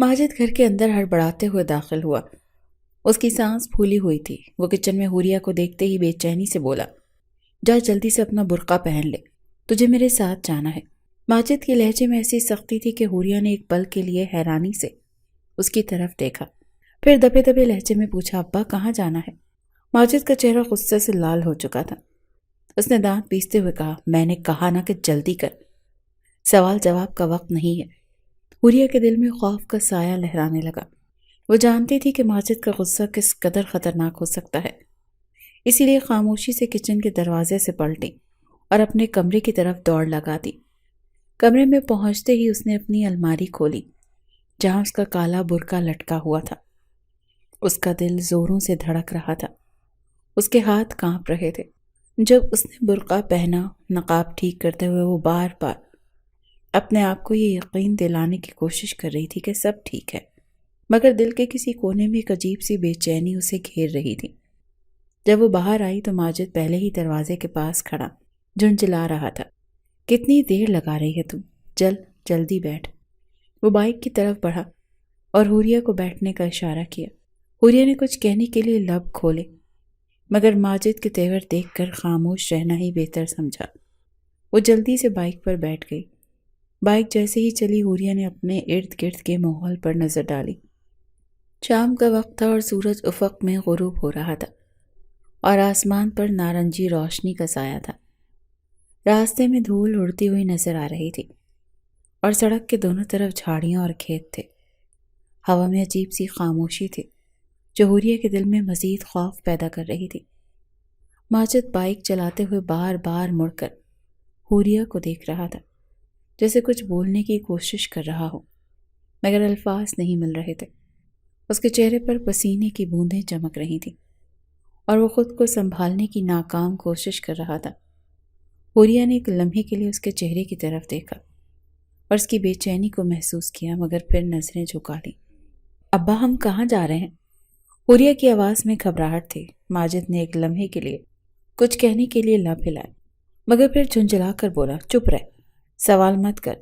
ماجد گھر کے اندر ہڑبڑاتے ہوئے داخل ہوا۔ اس کی سانس پھولی ہوئی تھی۔ وہ کچن میں حوریہ کو دیکھتے ہی بے چینی سے بولا، جا جلدی سے اپنا برقع پہن لے، تجھے میرے ساتھ جانا ہے۔ ماجد کے لہجے میں ایسی سختی تھی کہ حوریہ نے ایک پل کے لیے حیرانی سے اس کی طرف دیکھا، پھر دبے دبے لہجے میں پوچھا، ابا کہاں جانا ہے؟ ماجد کا چہرہ غصے سے لال ہو چکا تھا۔ اس نے دانت پیستے ہوئے کہا، میں نے کہا نا کہ جلدی کر، سوال جواب کا وقت نہیں ہے۔ حوریہ کے دل میں خوف کا سایہ لہرانے لگا۔ وہ جانتی تھی کہ ماجد کا غصہ کس قدر خطرناک ہو سکتا ہے، اسی لیے خاموشی سے کچن کے دروازے سے پلٹی اور اپنے کمرے کی طرف دوڑ لگا دی۔ کمرے میں پہنچتے ہی اس نے اپنی الماری کھولی جہاں اس کا کالا برقع لٹکا ہوا تھا۔ اس کا دل زوروں سے دھڑک رہا تھا، اس کے ہاتھ کانپ رہے تھے۔ جب اس نے برقع پہنا، نقاب ٹھیک کرتے ہوئے وہ بار بار اپنے آپ کو یہ یقین دلانے کی کوشش کر رہی تھی کہ سب ٹھیک ہے، مگر دل کے کسی کونے میں ایک عجیب سی بے چینی اسے گھیر رہی تھی۔ جب وہ باہر آئی تو ماجد پہلے ہی دروازے کے پاس کھڑا جھنجھلا رہا تھا، کتنی دیر لگا رہی ہے تم، جلدی بیٹھ۔ وہ بائک کی طرف بڑھا اور حوریہ کو بیٹھنے کا اشارہ کیا۔ حوریہ نے کچھ کہنے کے لیے لب کھولے، مگر ماجد کے تیور دیکھ کر خاموش رہنا ہی بہتر سمجھا۔ وہ جلدی سے بائک پر بیٹھ گئی۔ بائک جیسے ہی چلی، حوریہ نے اپنے ارد گرد کے ماحول پر نظر ڈالی۔ شام کا وقت تھا اور سورج افق میں غروب ہو رہا تھا اور آسمان پر نارنجی روشنی کا سایہ تھا۔ راستے میں دھول اڑتی ہوئی نظر آ رہی تھی اور سڑک کے دونوں طرف جھاڑیاں اور کھیت تھے۔ ہوا میں عجیب سی خاموشی تھی جو حوریہ کے دل میں مزید خوف پیدا کر رہی تھی۔ ماجد بائک چلاتے ہوئے بار بار مڑ کر حوریہ کو دیکھ رہا تھا، جیسے کچھ بولنے کی کوشش کر رہا ہو، مگر الفاظ نہیں مل رہے تھے۔ اس کے چہرے پر پسینے کی بوندیں چمک رہی تھیں اور وہ خود کو سنبھالنے کی ناکام کوشش کر رہا تھا۔ حوریہ نے ایک لمحے کے لیے اس کے چہرے کی طرف دیکھا اور اس کی بے چینی کو محسوس کیا، مگر پھر نظریں جھکا لیں۔ ابا ہم کہاں جا رہے ہیں؟ حوریہ کی آواز میں گھبراہٹ تھی۔ ماجد نے ایک لمحے کے لیے کچھ کہنے کے لیے لب ہلائے، مگر پھر جھنجھلا کر بولا، چپ رہ، سوال مت کر۔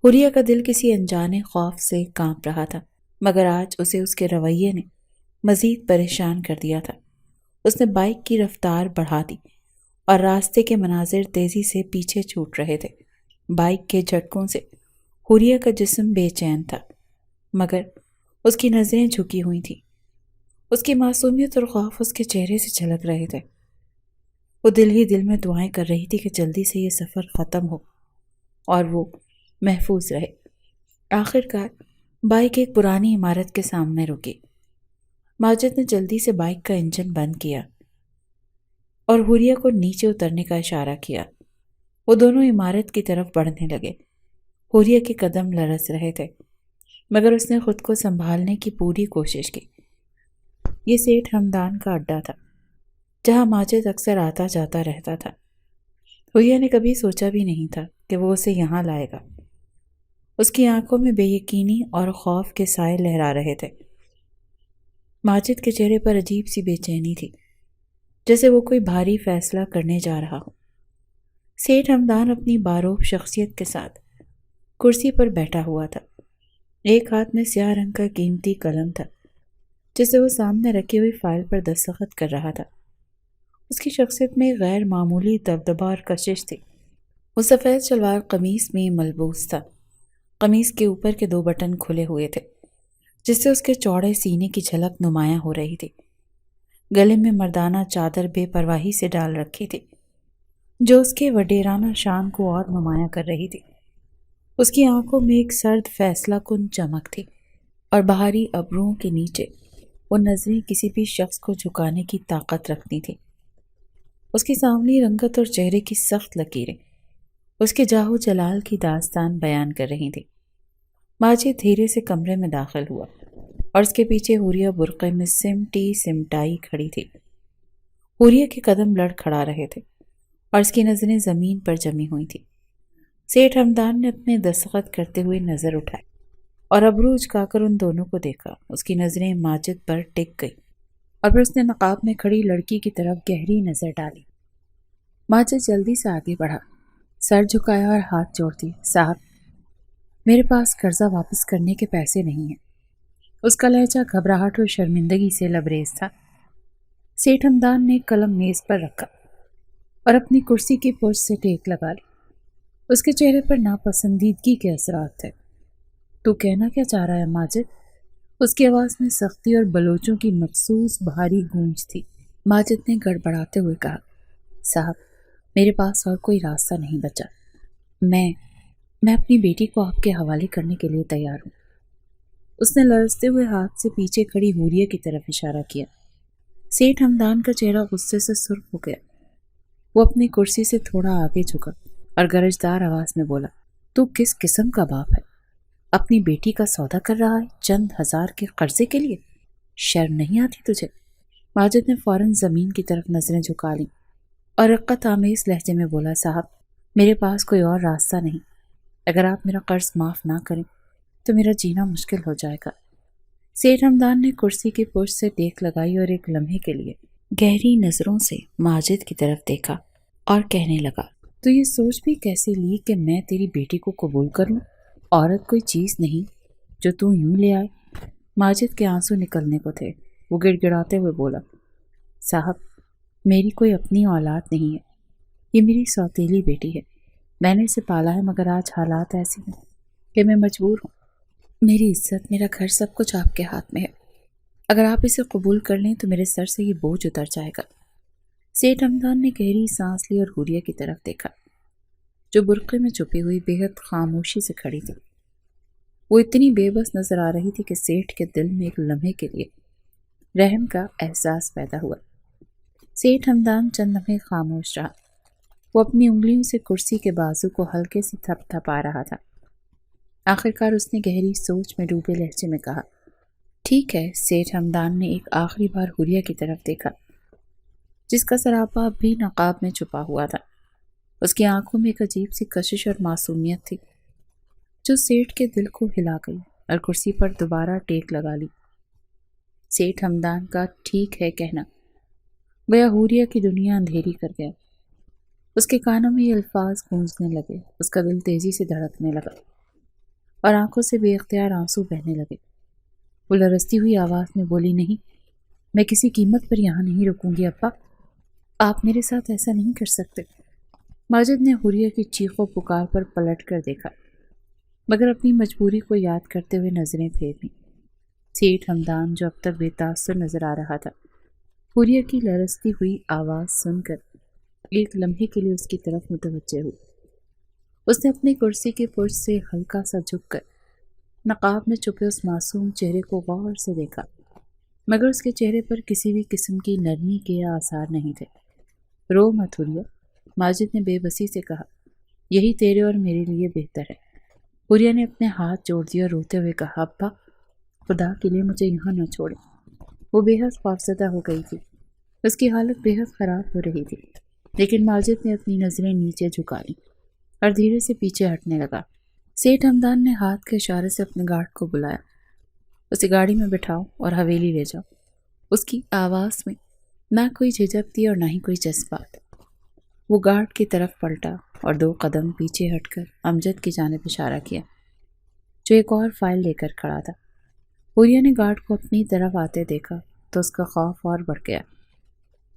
حوریہ کا دل کسی انجانے خوف سے کانپ رہا تھا، مگر آج اسے اس کے رویے نے مزید پریشان کر دیا تھا۔ اس نے بائک کی رفتار بڑھا دی اور راستے کے مناظر تیزی سے پیچھے چھوٹ رہے تھے۔ بائک کے جھٹکوں سے حوریہ کا جسم بے چین تھا، مگر اس کی نظریں جھکی ہوئی تھیں۔ اس کی معصومیت اور خوف اس کے چہرے سے جھلک رہے تھے۔ وہ دل ہی دل میں دعائیں کر رہی تھی کہ جلدی سے یہ سفر ختم ہو اور وہ محفوظ رہے۔ آخر کار بائک ایک پرانی عمارت کے سامنے رکی۔ ماجد نے جلدی سے بائک کا انجن بند کیا اور حوریہ کو نیچے اترنے کا اشارہ کیا۔ وہ دونوں عمارت کی طرف بڑھنے لگے۔ حوریہ کے قدم لرز رہے تھے، مگر اس نے خود کو سنبھالنے کی پوری کوشش کی۔ یہ سیٹھ ہمدان کا اڈا تھا جہاں ماجد اکثر آتا جاتا رہتا تھا۔ حوریہ نے کبھی سوچا بھی نہیں تھا کہ وہ اسے یہاں لائے گا۔ اس کی آنکھوں میں بے یقینی اور خوف کے سائے لہرا رہے تھے۔ ماجد کے چہرے پر عجیب سی بے چینی تھی، جیسے وہ کوئی بھاری فیصلہ کرنے جا رہا ہو۔ سیٹھ ہمدان اپنی باروب شخصیت کے ساتھ کرسی پر بیٹھا ہوا تھا۔ ایک ہاتھ میں سیاہ رنگ کا قیمتی قلم تھا جسے وہ سامنے رکھی ہوئی فائل پر دستخط کر رہا تھا۔ اس کی شخصیت میں غیر معمولی دبدبا اور کشش تھی۔ وہ سفید شلوار قمیص میں ملبوس تھا۔ قمیص کے اوپر کے 2 بٹن کھلے ہوئے تھے جس سے اس کے چوڑے سینے کی جھلک نمایاں ہو رہی تھی۔ گلے میں مردانہ چادر بے پرواہی سے ڈال رکھی تھی جو اس کے وڈیرانہ شان کو اور نمایاں کر رہی تھی۔ اس کی آنکھوں میں ایک سرد فیصلہ کن چمک تھی اور بہاری ابروؤں کے نیچے وہ نظریں کسی بھی شخص کو جھکانے کی طاقت رکھتی تھی۔ اس کی سانولی رنگت اور چہرے کی سخت لکیریں اس کے جاہ و جلال کی داستان بیان کر رہی تھی۔ ماجد دھیرے سے کمرے میں داخل ہوا اور اس کے پیچھے حوریہ برقعے میں سمٹائی کھڑی تھی۔ حوریہ کے قدم لڑ کھڑا رہے تھے اور اس کی نظریں زمین پر جمی ہوئی تھیں۔ سیٹھ ہمدان نے اپنے دستخط کرتے ہوئے نظر اٹھائی اور ابرو اچکا کر ان دونوں کو دیکھا۔ اس کی نظریں ماجد پر ٹک گئی اور پھر اس نے نقاب میں کھڑی لڑکی کی طرف گہری نظر ڈالی۔ ماجد جلدی سے آگے بڑھا، سر جھکایا اور ہاتھ جوڑ دیے۔ صاحب، میرے پاس قرضہ واپس کرنے کے پیسے نہیں ہیں۔ اس کا لہجہ گھبراہٹ اور شرمندگی سے لبریز تھا۔ سیٹھ ہمدان نے قلم میز پر رکھا اور اپنی کرسی کی پشت سے ٹیک لگا لی۔ اس کے چہرے پر ناپسندیدگی کے اثرات تھے۔ تو کہنا کیا چاہ رہا ہے ماجد؟ اس کی آواز میں سختی اور بلوچوں کی مخصوص بھاری گونج تھی۔ ماجد نے گڑبڑاتے ہوئے کہا، صاحب میرے پاس اور کوئی راستہ نہیں بچا۔ میں اپنی بیٹی کو آپ کے حوالے کرنے کے لیے تیار ہوں۔ اس نے لرزتے ہوئے ہاتھ سے پیچھے کھڑی حوریہ کی طرف اشارہ کیا۔ سیٹھ ہمدان کا چہرہ غصے سے سرخ ہو گیا۔ وہ اپنی کرسی سے تھوڑا آگے جھکا اور گرجدار آواز میں بولا، تو کس قسم کا باپ ہے؟ اپنی بیٹی کا سودا کر رہا ہے چند ہزار کے قرضے کے لیے؟ شرم نہیں آتی تجھے؟ ماجد نے فوراً زمین کی طرف نظریں جھکا لیں اور رقت آمیز لہجے میں بولا، صاحب میرے پاس کوئی اور راستہ نہیں۔ اگر آپ میرا قرض معاف نہ کریں تو میرا جینا مشکل ہو جائے گا۔ سیٹھ ہمدان نے کرسی کی پشت سے ٹیک لگائی اور ایک لمحے کے لیے گہری نظروں سے ماجد کی طرف دیکھا اور کہنے لگا، تو یہ سوچ بھی کیسے لی کہ میں تیری بیٹی کو قبول کر لوں؟ عورت کوئی چیز نہیں جو تو یوں لے آئے۔ ماجد کے آنسو نکلنے کو تھے۔ وہ گڑ گڑاتے ہوئے بولا، صاحب میری کوئی اپنی اولاد نہیں ہے، یہ میری سوتیلی بیٹی ہے۔ میں نے اسے پالا ہے، مگر آج حالات ایسے ہیں کہ میں مجبور ہوں۔ میری عزت، میرا گھر، سب کچھ آپ کے ہاتھ میں ہے۔ اگر آپ اسے قبول کر لیں تو میرے سر سے یہ بوجھ اتر جائے گا۔ سیٹھ ہمدان نے گہری سانس لی اور حوریہ کی طرف دیکھا جو برقعے میں چھپی ہوئی بے حد خاموشی سے کھڑی تھی۔ وہ اتنی بے بس نظر آ رہی تھی کہ سیٹھ کے دل میں ایک لمحے کے لیے رحم کا احساس پیدا ہوا۔ سیٹھ ہمدان چند لمحے خاموش رہا۔ وہ اپنی انگلیوں سے کرسی کے بازو کو ہلکے سے تھپ تھپا رہا تھا۔ آخرکار اس نے گہری سوچ میں ڈوبے لہجے میں کہا، ٹھیک ہے۔ سیٹھ ہمدان نے ایک آخری بار حوریہ کی طرف دیکھا جس کا سراپا اب بھی نقاب میں چھپا ہوا تھا۔ اس کی آنکھوں میں ایک عجیب سی کشش اور معصومیت تھی جو سیٹھ کے دل کو ہلا گئی اور کرسی پر دوبارہ ٹیک لگا لی۔ سیٹھ ہمدان کا ٹھیک ہے کہنا گویا حوریہ کی دنیا اندھیری کر گیا۔ اس کے کانوں میں یہ الفاظ گونجنے لگے، اس کا دل تیزی سے دھڑکنے لگا اور آنکھوں سے بے اختیار آنسو بہنے لگے۔ وہ لرزتی ہوئی آواز میں بولی، نہیں، میں کسی قیمت پر یہاں نہیں رکوں گی ابا، آپ میرے ساتھ ایسا نہیں کر سکتے۔ ماجد نے حوریہ کی چیخ و پکار پر پلٹ کر دیکھا مگر اپنی مجبوری کو یاد کرتے ہوئے نظریں پھیر لیں۔ سیٹھ ہمدان جو اب تک بے تاثر نظر آ رہا تھا، حوریہ کی لرزتی ہوئی آواز سن کر ایک لمحے کے لیے اس کی طرف متوجہ ہوئی۔ اس نے اپنی کرسی کی پشت سے ہلکا سا جھک کر نقاب میں چھپے اس معصوم چہرے کو غور سے دیکھا مگر اس کے چہرے پر کسی بھی قسم کی نرمی کے آثار نہیں تھے۔ رو مت حوریہ، ماجد نے بے بسی سے کہا، یہی تیرے اور میرے لیے بہتر ہے۔ حوریہ نے اپنے ہاتھ جوڑ دیے اور روتے ہوئے کہا، ابا خدا کے لیے مجھے یہاں نہ چھوڑیں۔ وہ بے حد خوفزدہ ہو گئی تھی، اس کی حالت بے حد خراب ہو رہی تھی، لیکن ماجد نے اپنی نظریں نیچے جھکا لیں اور دھیرے سے پیچھے ہٹنے لگا۔ سیٹھ ہمدان نے ہاتھ کے اشارے سے اپنے گارڈ کو بلایا، اسے گاڑی میں بٹھاؤ اور حویلی لے جاؤ۔ اس کی آواز میں نہ کوئی جھجک تھی اور نہ ہی کوئی جذبات۔ وہ گارڈ کی طرف پلٹا اور 2 قدم پیچھے ہٹ کر امجد کی جانب اشارہ کیا جو ایک اور فائل لے کر کھڑا تھا۔ حوریہ نے گارڈ کو اپنی طرف آتے دیکھا تو اس کا خوف اور بڑھ گیا۔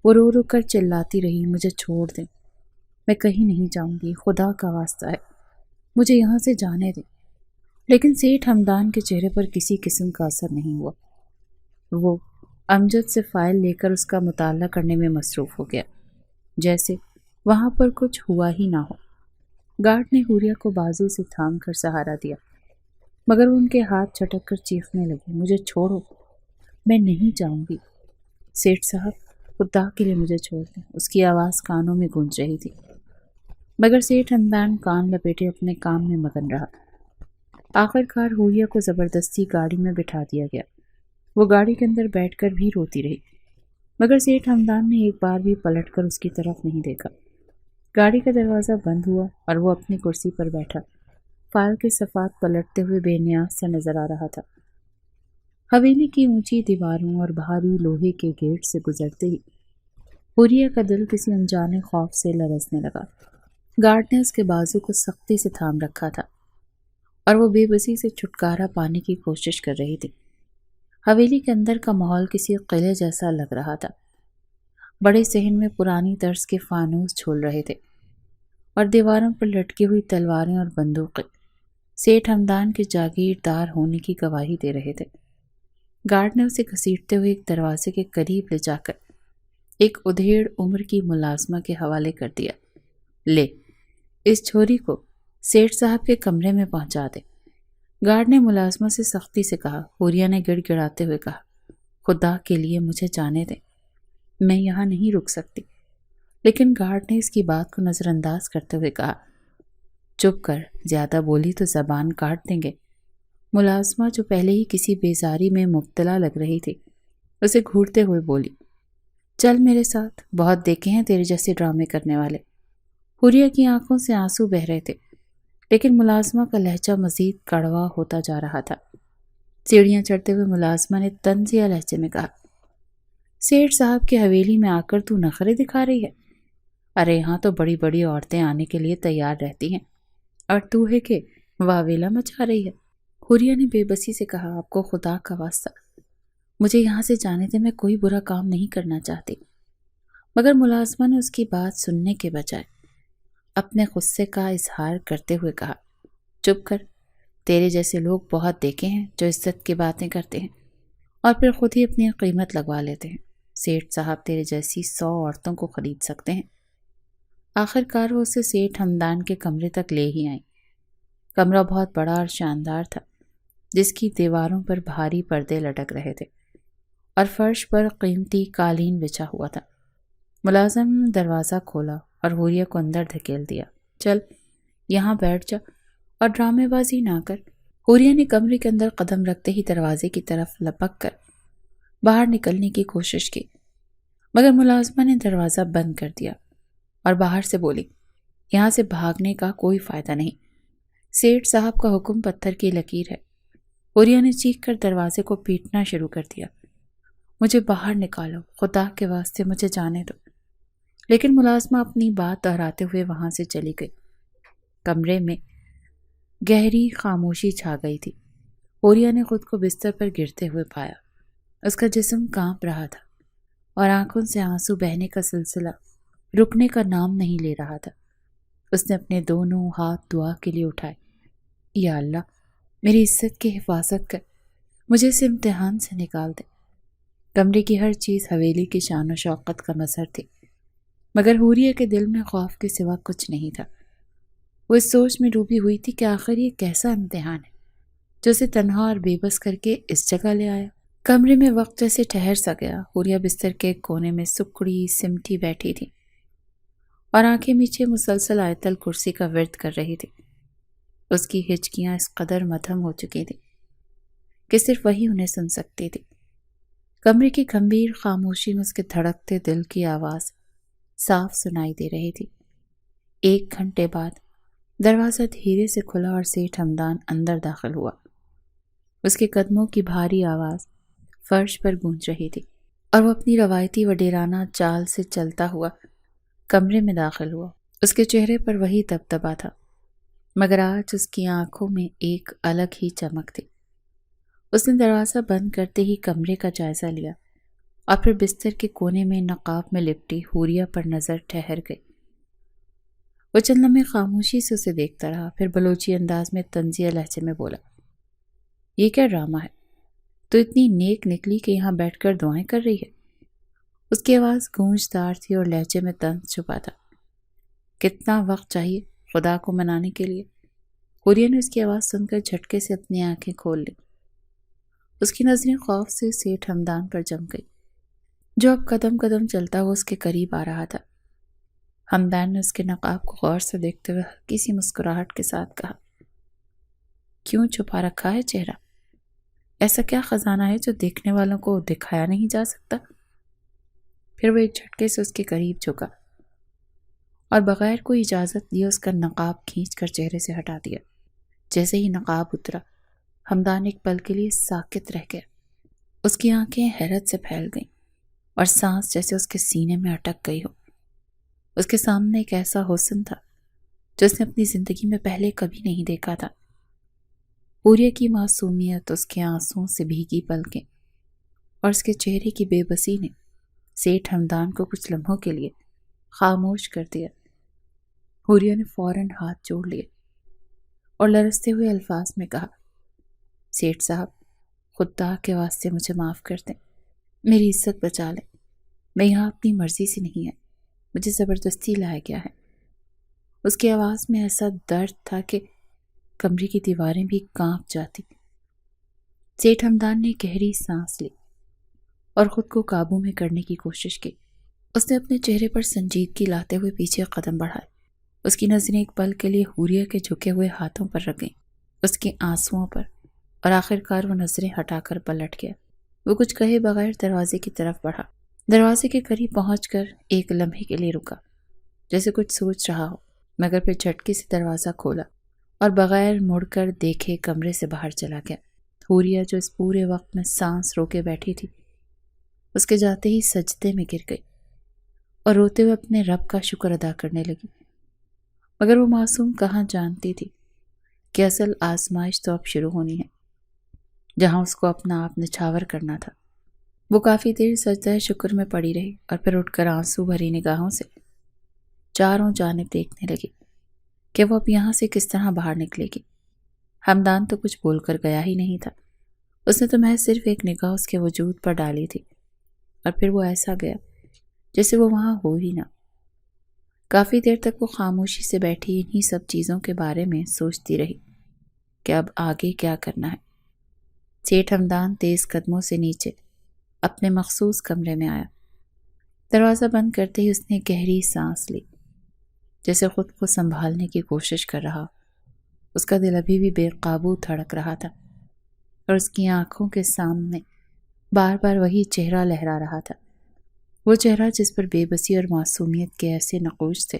وہ رو رو کر چلاتی رہی، مجھے چھوڑ دیں، میں کہیں نہیں جاؤں گی، خدا کا واسطہ ہے، مجھے یہاں سے جانے دیں۔ لیکن سیٹھ ہمدان کے چہرے پر کسی قسم کا اثر نہیں ہوا۔ وہ امجد سے فائل لے کر اس کا مطالعہ کرنے میں مصروف ہو گیا جیسے وہاں پر کچھ ہوا ہی نہ ہو۔ گارڈ نے حوریہ کو بازو سے تھام کر سہارا دیا مگر وہ ان کے ہاتھ جھٹک کر چیخنے لگی، مجھے چھوڑو، میں نہیں جاؤں گی۔ سیٹھ صاحب خدا کے لیے مجھے چھوڑ دیں، اس کی آواز کانوں میں گونج رہی تھی مگر سیٹھ ہمدان کان لپیٹے اپنے کام میں مگن رہا۔ آخرکار حوریہ کو زبردستی گاڑی میں بٹھا دیا گیا۔ وہ گاڑی کے اندر بیٹھ کر بھی روتی رہی مگر سیٹھ ہمدان نے ایک بار بھی پلٹ کر اس کی طرف نہیں دیکھا۔ گاڑی کا دروازہ بند ہوا اور وہ اپنی کرسی پر بیٹھا، فائل کے صفحات پلٹتے ہوئے بے نیاز سا نظر آ رہا تھا۔ حویلی کی اونچی دیواروں اور بھاری لوہے کے گیٹ سے گزرتے ہی حوریہ کا دل کسی انجانے خوف سے لرزنے لگا۔ گارڈ نے اس کے بازو کو سختی سے تھام رکھا تھا اور وہ بے بسی سے چھٹکارا پانے کی کوشش کر رہی تھی۔ حویلی کے اندر کا ماحول کسی قلعے جیسا لگ رہا تھا۔ بڑے صحن میں پرانی طرز کے فانوس جھول رہے تھے اور دیواروں پر لٹکی ہوئی تلواریں اور بندوقیں سیٹھ ہمدان کے جاگیردار ہونے کی گواہی دے رہے تھے۔ گارڈ نے اسے گھسیٹتے ہوئے ایک دروازے کے قریب لے جا کر ایک ادھیڑ عمر کی ملازمہ کے حوالے کر دیا۔ لے، اس چھوری کو سیٹھ صاحب کے کمرے میں پہنچا دے۔ گارڈ نے ملازمہ سے سختی سے کہا۔ حوریہ نے گڑ گڑاتے ہوئے کہا، خدا کے لیے مجھے جانے دیں، میں یہاں نہیں رک سکتی۔ لیکن گارڈ نے اس کی بات کو نظر انداز کرتے ہوئے کہا، چپ کر، زیادہ بولی تو زبان کاٹ دیں گے۔ ملازمہ جو پہلے ہی کسی بیزاری میں مبتلا لگ رہی تھی اسے گھورتے ہوئے بولی، چل میرے ساتھ، بہت دیکھے ہیں تیرے جیسے ڈرامے کرنے والے۔ حوریہ کی آنکھوں سے آنسو بہہ رہے تھے، لیکن ملازمہ کا لہجہ مزید کڑوا ہوتا جا رہا تھا۔ سیڑھیاں چڑھتے ہوئے ملازمہ نے طنزیہ لہجے میں کہا، سیٹھ صاحب کی حویلی میں آ کر تو نخرے دکھا رہی ہے؟ ارے یہاں تو بڑی بڑی عورتیں آنے کے لیے تیار رہتی ہیں، اور تو ہے کہ واویلا مچا رہی ہے۔ حوریہ نے بے بسی سے کہا، آپ کو خدا کا واسطہ مجھے یہاں سے جانے دے، میں کوئی برا کام نہیں کرنا چاہتی۔ مگر ملازمہ نے اس کی بات سننے کے بجائے اپنے غصے کا اظہار کرتے ہوئے کہا، چپ کر، تیرے جیسے لوگ بہت دیکھے ہیں جو عزت کی باتیں کرتے ہیں اور پھر خود ہی اپنی قیمت لگوا لیتے ہیں۔ سیٹھ صاحب تیرے جیسی 100 عورتوں کو خرید سکتے ہیں۔ آخر کار وہ اسے سیٹھ ہمدان کے کمرے تک لے ہی آئیں۔ کمرہ بہت بڑا اور شاندار تھا، جس کی دیواروں پر بھاری پردے لٹک رہے تھے اور فرش پر قیمتی قالین بچھا ہوا تھا۔ ملازم نے دروازہ کھولا اور حوریہ کو اندر دھکیل دیا۔ چل، یہاں بیٹھ جا اور ڈرامے بازی نہ کر۔ حوریہ نے کمرے کے اندر قدم رکھتے ہی دروازے کی طرف لپک کر باہر نکلنے کی کوشش کی، مگر ملازمہ نے دروازہ بند کر دیا اور باہر سے بولی، یہاں سے بھاگنے کا کوئی فائدہ نہیں، سیٹھ صاحب کا حکم پتھر کی لکیر ہے۔ حوریہ نے چیخ کر دروازے کو پیٹنا شروع کر دیا، مجھے باہر نکالو، خدا کے واسطے مجھے جانے دو۔ لیکن ملازمہ اپنی بات دہراتے ہوئے وہاں سے چلی گئی۔ کمرے میں گہری خاموشی چھا گئی تھی۔ حوریہ نے خود کو بستر پر گرتے ہوئے پایا۔ اس کا جسم کانپ رہا تھا اور آنکھوں سے آنسو بہنے کا سلسلہ رکنے کا نام نہیں لے رہا تھا۔ اس نے اپنے دونوں ہاتھ دعا کے لیے اٹھائے، یا اللہ، میری عزت کی حفاظت کر، مجھے اس امتحان سے نکال دے۔ کمرے کی ہر چیز حویلی کی شان و شوقت کا مظہر تھی، مگر حوریہ کے دل میں خوف کے سوا کچھ نہیں تھا۔ وہ اس سوچ میں ڈوبی ہوئی تھی کہ آخر یہ کیسا امتحان ہے جو اسے تنہا اور بے بس کر کے اس جگہ لے آیا۔ کمرے میں وقت جیسے ٹھہر سا گیا۔ حوریہ بستر کے ایک کونے میں سکڑی سمٹی بیٹھی تھی اور آنکھیں میچے مسلسل آیت الکرسی کا ورد کر رہی تھی۔ اس کی ہچکیاں اس قدر مدھم ہو چکی تھیں کہ صرف وہی انہیں سن سکتی تھی۔ کمرے کی گمبھیر خاموشی میں اس کے دھڑکتے دل کی آواز صاف سنائی دے رہی تھی۔ 1 گھنٹے بعد دروازہ دھیرے سے کھلا اور سیٹھ ہمدان اندر داخل ہوا۔ اس کے قدموں کی بھاری آواز فرش پر گونج رہی تھی اور وہ اپنی روایتی وڈیرانہ چال سے چلتا ہوا کمرے میں داخل ہوا۔ اس کے چہرے پر وہی دبدبا تھا، مگر آج اس کی آنکھوں میں ایک الگ ہی چمک تھی۔ اس نے دروازہ بند کرتے ہی کمرے کا جائزہ لیا اور پھر بستر کے کونے میں نقاب میں لپٹی حوریہ پر نظر ٹھہر گئی۔ وہ چند لمحے خاموشی سے اسے دیکھتا رہا، پھر بلوچی انداز میں طنزیہ لہجے میں بولا، یہ کیا ڈرامہ ہے؟ تو اتنی نیک نکلی کہ یہاں بیٹھ کر دعائیں کر رہی ہے؟ اس کی آواز گونجدار تھی اور لہجے میں طنز چھپا تھا۔ کتنا وقت چاہیے خدا کو منانے کے لیے؟ حوریہ نے اس کی آواز سن کر جھٹکے سے اپنی آنکھیں کھول لی۔ اس کی نظریں خوف سے سیٹھ ہمدان پر جم گئی، جو اب قدم قدم چلتا ہوا اس کے قریب آ رہا تھا۔ ہمدان نے اس کے نقاب کو غور سے دیکھتے ہوئے ہلکی سی مسکراہٹ کے ساتھ کہا، کیوں چھپا رکھا ہے چہرہ؟ ایسا کیا خزانہ ہے جو دیکھنے والوں کو دکھایا نہیں جا سکتا؟ پھر وہ ایک جھٹکے سے اس کے قریب جھکا اور بغیر کوئی اجازت لیے اس کا نقاب کھینچ کر چہرے سے ہٹا دیا۔ جیسے ہی نقاب اترا، ہمدان ایک پل کے لیے ساکت رہ گیا۔ اس کی آنکھیں حیرت سے پھیل گئیں اور سانس جیسے اس کے سینے میں اٹک گئی ہو۔ اس کے سامنے ایک ایسا حسن تھا جو اس نے اپنی زندگی میں پہلے کبھی نہیں دیکھا تھا۔ حوریہ کی معصومیت، اس کے آنسوؤں سے بھیگی پلکیں اور اس کے چہرے کی بے بسی نے سیٹھ ہمدان کو کچھ لمحوں کے لیے خاموش کر دیا۔ حوریہ نے فوراً ہاتھ جوڑ لیے اور لرزتے ہوئے الفاظ میں کہا، سیٹھ صاحب، خدا کے واسطے مجھے معاف کر دیں، میری عزت بچا لیں، میں یہاں اپنی مرضی سے نہیں ہے، مجھے زبردستی لایا گیا ہے۔ اس کی آواز میں ایسا درد تھا کہ کمرے کی دیواریں بھی کانپ جاتی۔ سیٹھ ہمدان نے گہری سانس لی اور خود کو قابو میں کرنے کی کوشش کی۔ اس نے اپنے چہرے پر سنجیدگی لاتے ہوئے پیچھے قدم بڑھائے۔ اس کی نظریں ایک پل کے لیے حوریہ کے جھکے ہوئے ہاتھوں پر رک گئیں، اس کے آنسوؤں پر، اور آخر کار وہ نظریں ہٹا کر پلٹ گیا۔ وہ کچھ کہے بغیر دروازے کی طرف بڑھا۔ دروازے کے قریب پہنچ کر ایک لمحے کے لیے رکا، جیسے کچھ سوچ رہا ہو، مگر پھر جھٹکے سے دروازہ کھولا اور بغیر مڑ کر دیکھے کمرے سے باہر چلا گیا۔ حوریہ جو اس پورے وقت میں سانس روکے بیٹھی تھی، اس کے جاتے ہی سجدے میں گر گئی اور روتے ہوئے اپنے رب کا شکر ادا کرنے لگی۔ مگر وہ معصوم کہاں جانتی تھی کہ اصل آزمائش تو اب شروع ہونی ہے، جہاں اس کو اپنا آپ نچھاور کرنا تھا۔ وہ کافی دیر سجدہ شکر میں پڑی رہی اور پھر اٹھ کر آنسو بھری نگاہوں سے چاروں جانب دیکھنے لگی کہ وہ اب یہاں سے کس طرح باہر نکلے گی۔ ہمدان تو کچھ بول کر گیا ہی نہیں تھا، اس نے تو محض صرف ایک نگاہ اس کے وجود پر ڈالی تھی، اور پھر وہ ایسا گیا جیسے وہ وہاں ہو ہی نہ۔ کافی دیر تک وہ خاموشی سے بیٹھی انہی سب چیزوں کے بارے میں سوچتی رہی کہ اب آگے کیا کرنا ہے۔ سیٹھ ہمدان تیز قدموں سے نیچے اپنے مخصوص کمرے میں آیا۔ دروازہ بند کرتے ہی اس نے گہری سانس لی، جیسے خود کو سنبھالنے کی کوشش کر رہا۔ اس کا دل ابھی بھی بے قابو دھڑک رہا تھا اور اس کی آنکھوں کے سامنے بار بار وہی چہرہ لہرا رہا تھا، وہ چہرہ جس پر بے بسی اور معصومیت کے ایسے نقوش تھے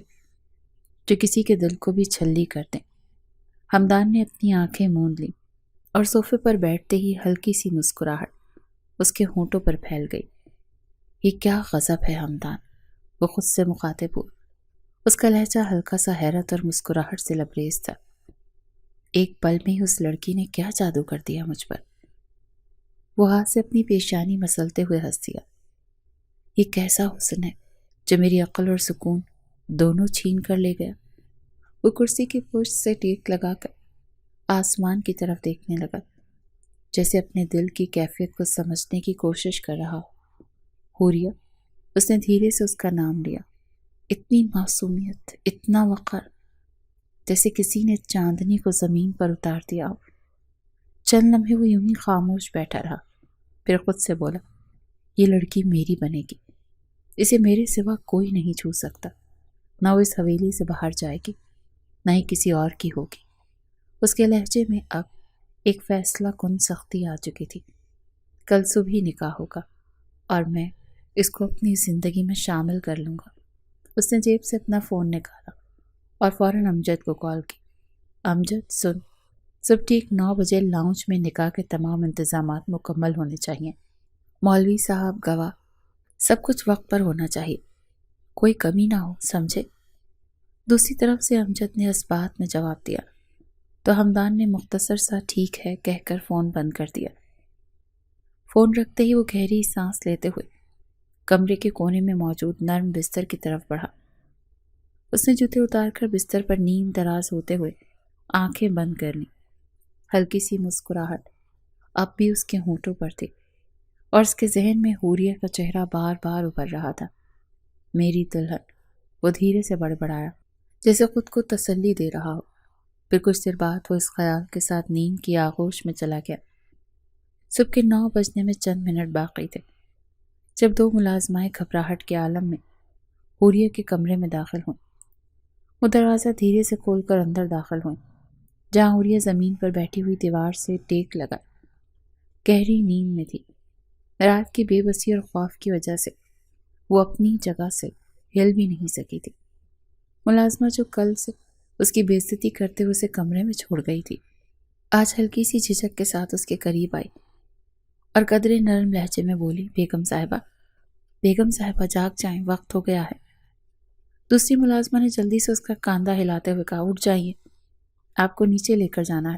جو کسی کے دل کو بھی چھلی کر دیں۔ ہمدان نے اپنی آنکھیں موند لیں اور صوفے پر بیٹھتے ہی ہلکی سی مسکراہٹ اس کے ہونٹوں پر پھیل گئی۔ یہ کیا غضب ہے ہمدان، وہ خود سے مخاطب ہوا۔ اس کا لہجہ ہلکا سا حیرت اور مسکراہٹ سے لبریز تھا۔ ایک پل میں ہی اس لڑکی نے کیا جادو کر دیا مجھ پر۔ وہ ہاتھ سے اپنی پیشانی مسلتے ہوئے ہنس دیا۔ یہ کیسا حسن ہے جو میری عقل اور سکون دونوں چھین کر لے گیا۔ وہ کرسی کی پشت سے ٹیک لگا کر آسمان کی طرف دیکھنے لگا، جیسے اپنے دل کی کیفیت کو سمجھنے کی کوشش کر رہا ہو۔ حوریہ، اس نے دھیرے سے اس کا نام لیا۔ اتنی معصومیت، اتنا وقار، جیسے کسی نے چاندنی کو زمین پر اتار دیا ہو۔ چند لمحے وہ یوں ہی خاموش بیٹھا رہا، پھر خود سے بولا، یہ لڑکی میری بنے گی، اسے میرے سوا کوئی نہیں چھو سکتا، نہ وہ اس حویلی سے باہر جائے گی، نہ ہی کسی اور کی ہوگی۔ اس کے لہجے میں اب ایک فیصلہ کن سختی آ چکی تھی۔ کل صبح ہی نکاح ہوگا اور میں اس کو اپنی زندگی میں شامل کر لوں گا۔ اس نے جیب سے اپنا فون نکالا اور فوراً امجد کو کال کی۔ امجد سن، صبح ٹھیک 9 بجے لاؤنج میں نکاح کے تمام انتظامات مکمل ہونے چاہیے، مولوی صاحب، گواہ، سب کچھ وقت پر ہونا چاہیے، کوئی کمی نہ ہو، سمجھے؟ دوسری طرف سے امجد نے اس بات میں جواب دیا تو ہمدان نے مختصر سا ٹھیک ہے کہہ کر فون بند کر دیا۔ فون رکھتے ہی وہ گہری سانس لیتے ہوئے کمرے کے کونے میں موجود نرم بستر کی طرف بڑھا۔ اس نے جوتے اتار کر بستر پر نیم دراز ہوتے ہوئے آنکھیں بند کر لیں۔ ہلکی سی مسکراہٹ اب بھی اس کے ہونٹوں پر تھی اور اس کے ذہن میں حوریہ کا چہرہ بار بار ابھر رہا تھا۔ میری دلہن، وہ دھیرے سے بڑبڑایا جیسے خود کو تسلی دے رہا ہو۔ پھر کچھ دیر بعد وہ اس خیال کے ساتھ نیند کی آغوش میں چلا گیا۔ صبح کے 9 بجنے میں چند منٹ باقی تھے جب 2 ملازمائیں گھبراہٹ کے عالم میں حوریہ کے کمرے میں داخل ہوئیں۔ وہ دروازہ دھیرے سے کھول کر اندر داخل ہوئیں، جہاں حوریہ زمین پر بیٹھی ہوئی دیوار سے ٹیک لگا گہری نیند میں تھی۔ رات کی بے بسی اور خوف کی وجہ سے وہ اپنی جگہ سے ہل بھی نہیں سکی تھی۔ ملازمہ جو کل سے اس کی بے عزتی کرتے ہوئے اسے کمرے میں چھوڑ گئی تھی، آج ہلکی سی جھجک کے ساتھ اس کے قریب آئی اور قدرے نرم لہجے میں بولی، بیگم صاحبہ جاگ جائیں، وقت ہو گیا ہے۔ دوسری ملازمہ نے جلدی سے اس کا کاندھا ہلاتے ہوئے کہا، اٹھ جائیے، آپ کو نیچے لے کر جانا ہے۔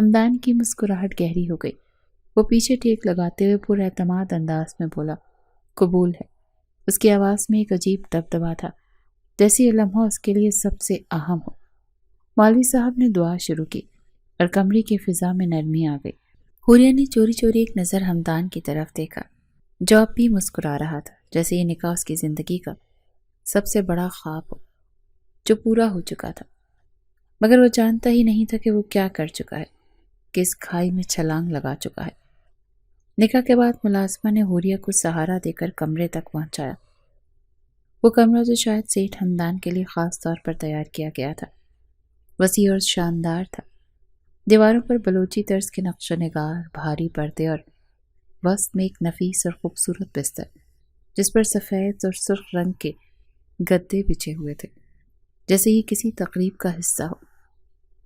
ہمدان کی مسکراہٹ گہری ہو گئی۔ وہ پیچھے ٹیک لگاتے ہوئے پر اعتماد انداز میں بولا، قبول ہے۔ اس کی آواز میں ایک عجیب دبدبا تھا، جیسے یہ لمحہ اس کے لیے سب سے اہم ہو۔ مولوی صاحب نے دعا شروع کی اور کمرے کی فضا میں نرمی آ گئی۔ حوریہ نے چوری چوری ایک نظر ہمدان کی طرف دیکھا، جو اب بھی مسکرا رہا تھا، جیسے یہ نکاح اس کی زندگی کا سب سے بڑا خواب ہو جو پورا ہو چکا تھا، مگر وہ جانتا ہی نہیں تھا کہ وہ کیا کر چکا ہے، کس کھائی میں چھلانگ لگا چکا ہے۔ نکاح کے بعد ملازمہ نے حوریہ کو سہارا دے کر کمرے تک پہنچایا۔ وہ کمرہ جو شاید سیٹھ ہمدان کے لیے خاص طور پر تیار کیا گیا تھا، وسیع اور شاندار تھا۔ دیواروں پر بلوچی طرز کے نقش و نگار، بھاری پردے اور وسط میں ایک نفیس اور خوبصورت بستر، جس پر سفید اور سرخ رنگ کے گدے بچھے ہوئے تھے، جیسے یہ کسی تقریب کا حصہ ہو۔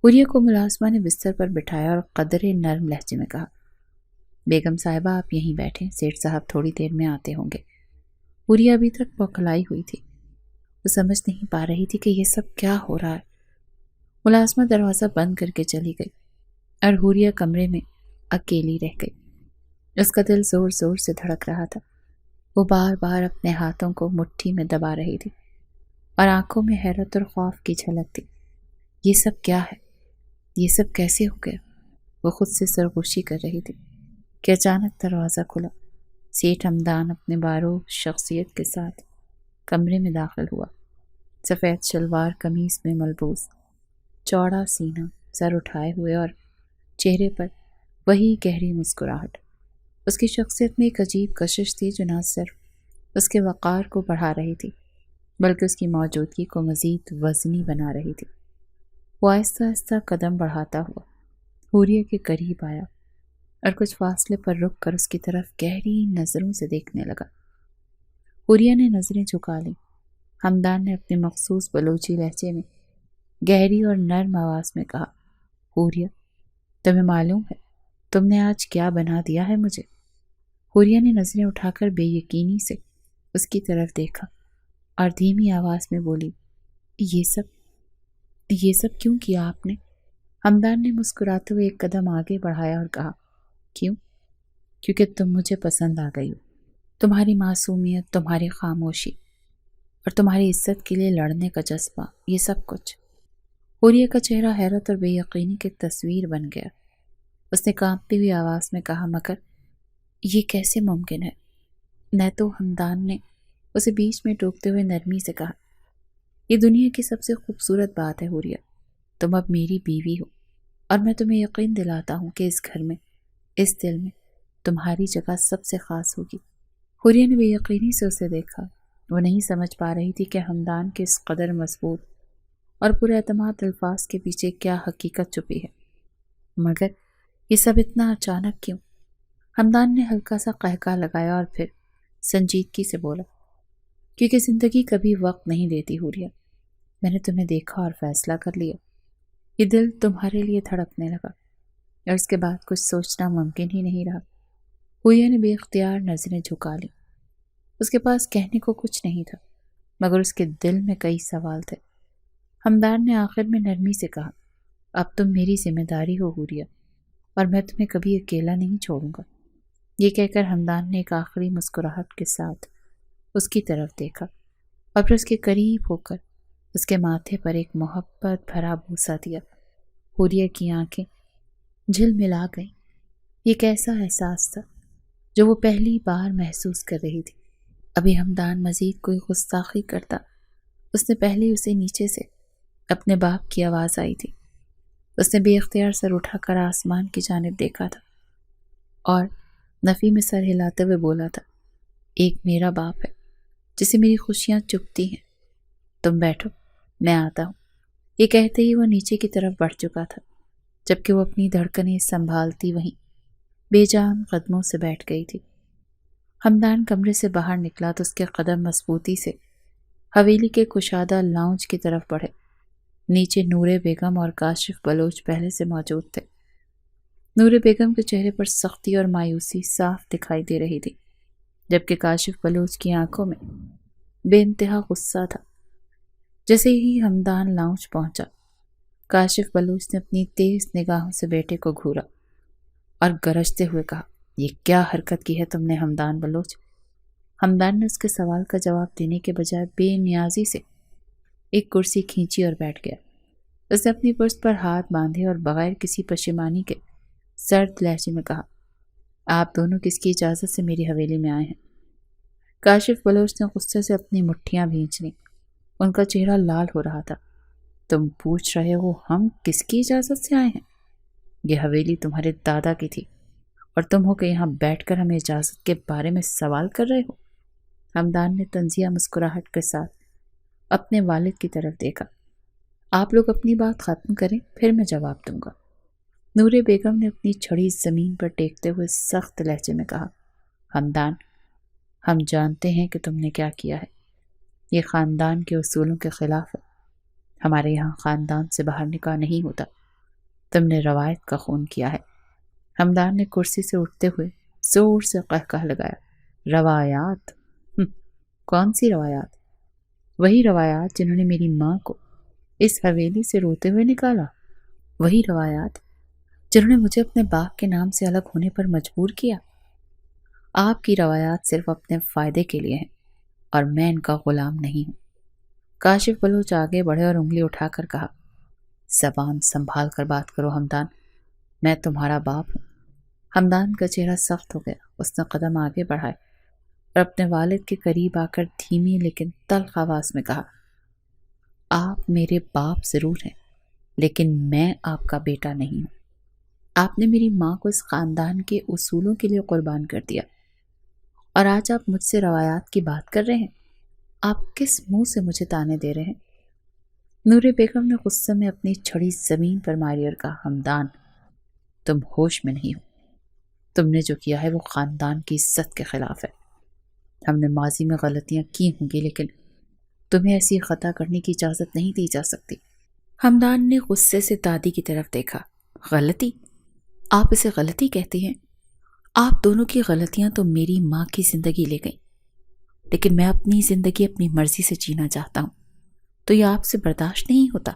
حوریہ کو ملازمہ نے بستر پر بٹھایا اور قدرے نرم لہجے میں کہا، بیگم صاحبہ آپ یہیں بیٹھیں، سیٹھ صاحب تھوڑی دیر میں آتے ہوں گے۔ حوریہ ابھی تک بوکھلائی ہوئی تھی، وہ سمجھ نہیں پا رہی تھی کہ یہ سب کیا ہو رہا ہے۔ ملازمہ دروازہ بند کر کے چلی گئی اور حوریہ کمرے میں اکیلی رہ گئی۔ اس کا دل زور زور سے دھڑک رہا تھا۔ وہ بار بار اپنے ہاتھوں کو مٹھی میں دبا رہی تھی اور آنکھوں میں حیرت اور خوف کی جھلک تھی۔ یہ سب کیا ہے؟ یہ سب کیسے ہو گیا؟ وہ خود سے سرگوشی کر رہی تھی کہ اچانک دروازہ کھلا۔ سیٹھ ہمدان اپنے باروق شخصیت کے ساتھ کمرے میں داخل ہوا، سفید شلوار قمیص میں ملبوس، چوڑا سینہ، سر اٹھائے ہوئے اور چہرے پر وہی گہری مسکراہٹ۔ اس کی شخصیت میں ایک عجیب کشش تھی جو نہ صرف اس کے وقار کو بڑھا رہی تھی بلکہ اس کی موجودگی کو مزید وزنی بنا رہی تھی۔ وہ آہستہ آہستہ قدم بڑھاتا ہوا حوریہ کے قریب آیا اور کچھ فاصلے پر رک کر اس کی طرف گہری نظروں سے دیکھنے لگا۔ حوریہ نے نظریں جھکا لیں۔ ہمدان نے اپنے مخصوص بلوچی لہجے میں گہری اور نرم آواز میں کہا، حوریہ، تمہیں معلوم ہے تم نے آج کیا بنا دیا ہے مجھے؟ حوریہ نے نظریں اٹھا کر بے یقینی سے اس کی طرف دیکھا اور دھیمی آواز میں بولی، یہ سب کیوں کیا آپ نے؟ ہمدان نے مسکراتے ہوئے ایک قدم آگے بڑھایا اور کہا، کیوں؟ کیونکہ تم مجھے پسند آ گئی ہو۔ تمہاری معصومیت، تمہاری خاموشی اور تمہاری عزت کے لیے لڑنے کا جذبہ، یہ سب کچھ۔ حوریہ کا چہرہ حیرت اور بے یقینی کی تصویر بن گیا۔ اس نے کانپتی ہوئی آواز میں کہا، مگر یہ کیسے ممکن ہے؟ نہ تو ہمدان نے اسے بیچ میں ٹوکتے ہوئے نرمی سے کہا، یہ دنیا کی سب سے خوبصورت بات ہے حوریہ، تم اب میری بیوی ہو اور میں تمہیں یقین دلاتا ہوں کہ اس گھر میں، اس دل میں تمہاری جگہ سب سے خاص ہوگی۔ حوریہ نے بے یقینی سے اسے دیکھا۔ وہ نہیں سمجھ پا رہی تھی کہ ہمدان کے اس قدر مضبوط اور پورے اعتماد الفاظ کے پیچھے کیا حقیقت چھپی ہے، مگر یہ سب اتنا اچانک کیوں؟ ہمدان نے ہلکا سا قہقہ لگایا اور پھر سنجیدگی سے بولا، کیونکہ زندگی کبھی وقت نہیں دیتی حوریہ۔ میں نے تمہیں دیکھا اور فیصلہ کر لیا۔ یہ دل تمہارے لیے دھڑکنے لگا اور اس کے بعد کچھ سوچنا ممکن ہی نہیں رہا۔ حوریہ نے بے اختیار نظریں جھکا لیں۔ اس کے پاس کہنے کو کچھ نہیں تھا، مگر اس کے دل میں کئی سوال تھے۔ ہمدان نے آخر میں نرمی سے کہا، اب تم میری ذمہ داری ہو حوریہ، اور میں تمہیں کبھی اکیلا نہیں چھوڑوں گا۔ یہ کہہ کر ہمدان نے ایک آخری مسکراہٹ کے ساتھ اس کی طرف دیکھا اور پھر اس کے قریب ہو کر اس کے ماتھے پر ایک محبت بھرا بوسہ دیا۔ حوریہ کی آنکھیں جھلملا گئیں۔ یہ کیسا احساس تھا جو وہ پہلی بار محسوس کر رہی تھی۔ ابھی ہمدان مزید کوئی گستاخی کرتا، اس نے پہلے اسے نیچے سے اپنے باپ کی آواز آئی تھی۔ اس نے بے اختیار سر اٹھا کر آسمان کی جانب دیکھا تھا اور نفی میں سر ہلاتے ہوئے بولا تھا، ایک میرا باپ ہے جسے میری خوشیاں چبھتی ہیں۔ تم بیٹھو، میں آتا ہوں۔ یہ کہتے ہی وہ نیچے کی طرف بڑھ چکا تھا، جبکہ وہ اپنی دھڑکنیں سنبھالتی وہیں بے جان قدموں سے بیٹھ گئی تھی۔ ہمدان کمرے سے باہر نکلا تو اس کے قدم مضبوطی سے حویلی کے کشادہ لاؤنج کی طرف بڑھے۔ نیچے نور بیگم اور کاشف بلوچ پہلے سے موجود تھے۔ نور بیگم کے چہرے پر سختی اور مایوسی صاف دکھائی دے رہی تھی، جبکہ کاشف بلوچ کی آنکھوں میں بے انتہا غصہ تھا۔ جیسے ہی ہمدان لاؤنج پہنچا، کاشف بلوچ نے اپنی تیز نگاہوں سے بیٹے کو گھورا اور گرجتے ہوئے کہا، یہ کیا حرکت کی ہے تم نے حمدان بلوچ؟ حمدان نے اس کے سوال کا جواب دینے کے بجائے بے نیازی سے ایک کرسی کھینچی اور بیٹھ گیا۔ اس نے اپنی پشت پر ہاتھ باندھے اور بغیر کسی پشیمانی کے سرد لہجے میں کہا، آپ دونوں کس کی اجازت سے میری حویلی میں آئے ہیں؟ کاشف بلوچ نے غصے سے اپنی مٹھیاں بھینچ لیں۔ ان کا چہرہ لال ہو رہا تھا۔ تم پوچھ رہے ہو ہم کس کی اجازت سے آئے ہیں؟ یہ حویلی تمہارے دادا کی تھی اور تم ہو کہ یہاں بیٹھ کر ہمیں اجازت کے بارے میں سوال کر رہے ہو؟ حمدان نے طنزیہ مسکراہٹ کے ساتھ اپنے والد کی طرف دیکھا۔ آپ لوگ اپنی بات ختم کریں پھر میں جواب دوں گا۔ نورے بیگم نے اپنی چھڑی زمین پر ٹیکتے ہوئے سخت لہجے میں کہا، حمدان، ہم جانتے ہیں کہ تم نے کیا کیا ہے۔ یہ خاندان کے اصولوں کے خلاف ہے۔ ہمارے یہاں خاندان سے باہر نکاح نہیں ہوتا۔ تم نے روایت کا خون کیا ہے۔ حمدان نے کرسی سے اٹھتے ہوئے زور سے قہقہ لگایا، روایات؟ کون سی روایات؟ وہی روایات جنہوں نے میری ماں کو اس حویلی سے روتے ہوئے نکالا، وہی روایات جنہوں نے مجھے اپنے باپ کے نام سے الگ ہونے پر مجبور کیا۔ آپ کی روایات صرف اپنے فائدے کے لیے ہیں اور میں ان کا غلام نہیں ہوں۔ کاشف بلوچ آگے بڑھے اور انگلی اٹھا کر کہا، زبان سنبھال کر بات کرو حمدان، میں تمہارا باپ ہوں۔ حمدان کا چہرہ سخت ہو گیا۔ اس نے قدم آگے بڑھائے اور اپنے والد کے قریب آ کر دھیمی لیکن تلخ آواز میں کہا، آپ میرے باپ ضرور ہیں لیکن میں آپ کا بیٹا نہیں ہوں۔ آپ نے میری ماں کو اس خاندان کے اصولوں کے لیے قربان کر دیا اور آج آپ مجھ سے روایات کی بات کر رہے ہیں۔ آپ کس منہ سے مجھے تانے دے رہے ہیں؟ نورے بیگم نے غصے میں اپنی چھڑی زمین پر ماری اور کہا، حمدان، تم ہوش میں نہیں ہو۔ تم نے جو کیا ہے وہ خاندان کی عزت کے خلاف ہے۔ ہم نے ماضی میں غلطیاں کی ہوں گی لیکن تمہیں ایسی خطا کرنے کی اجازت نہیں دی جا سکتی۔ حمدان نے غصے سے دادی کی طرف دیکھا۔ غلطی؟ آپ اسے غلطی کہتی ہیں؟ آپ دونوں کی غلطیاں تو میری ماں کی زندگی لے گئیں، لیکن میں اپنی زندگی اپنی مرضی سے جینا چاہتا ہوں، تو یہ آپ سے برداشت نہیں ہوتا۔